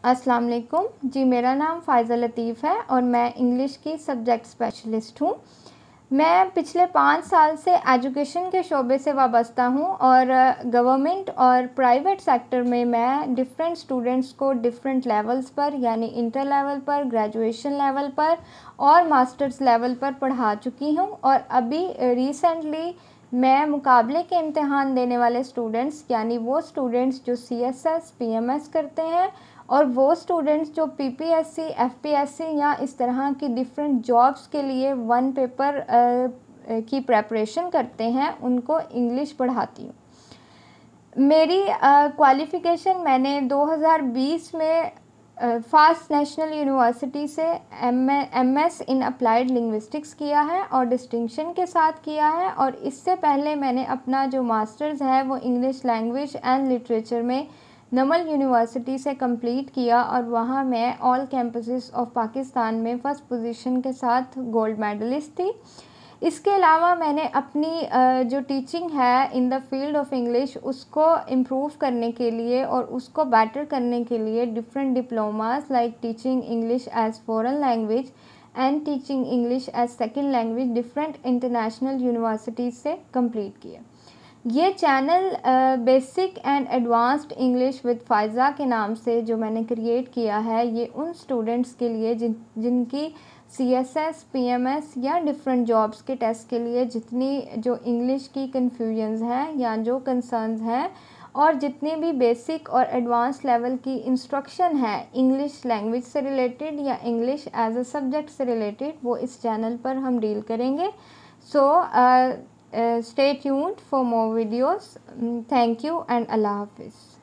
अस्सलाम वालेकुम जी। मेरा नाम फ़ाइज़ा लतीफ़ है और मैं इंग्लिश की सब्जेक्ट स्पेशलिस्ट हूँ। मैं पिछले 5 साल से एजुकेशन के शोबे से वाबस्ता हूँ और गवर्नमेंट और प्राइवेट सेक्टर में मैं डिफरेंट स्टूडेंट्स को डिफरेंट लेवल्स पर यानी इंटर लेवल पर, ग्रेजुएशन लेवल पर और मास्टर्स लेवल पर पढ़ा चुकी हूँ। और अभी रिसेंटली मैं मुकाबले के इम्तिहान देने वाले स्टूडेंट्स यानी वो स्टूडेंट्स जो CSS PMS करते हैं और वो स्टूडेंट्स जो PPSC FPSC या इस तरह की डिफरेंट जॉब्स के लिए वन पेपर की प्रेपरेशन करते हैं, उनको इंग्लिश पढ़ाती हूँ। मेरी क्वालिफ़िकेशन मैंने 2020 में फास्ट नेशनल यूनिवर्सिटी से MS इन अप्लाइड लिंग्विस्टिक्स किया है और डिस्टिंक्शन के साथ किया है। और इससे पहले मैंने अपना जो मास्टर्स है वो इंग्लिश लैंग्वेज एंड लिटरेचर में नमल यूनिवर्सिटी से कंप्लीट किया और वहाँ मैं ऑल कैंपसेस ऑफ पाकिस्तान में फ़र्स्ट पोजीशन के साथ गोल्ड मेडलिस्ट थी। इसके अलावा मैंने अपनी जो टीचिंग है in the field of English उसको इम्प्रूव करने के लिए और उसको बेटर करने के लिए different diplomas like teaching English as foreign language and teaching English as second language different international universities से कंप्लीट किए। ये channel basic and advanced English with Faiza के नाम से जो मैंने क्रिएट किया है, ये उन स्टूडेंट्स के लिए जिनकी CSS PMS या डिफरेंट जॉब्स के टेस्ट के लिए जितनी जो इंग्लिश की कन्फ्यूजन्स हैं या जो कंसर्न्स हैं और जितने भी बेसिक और एडवांस लेवल की इंस्ट्रक्शन है इंग्लिश लैंग्वेज से रिलेटेड या इंग्लिश एज अ सब्जेक्ट से रिलेटेड, वो इस चैनल पर हम डील करेंगे। सो stay tuned for more videos. Thank you and Allah Hafiz.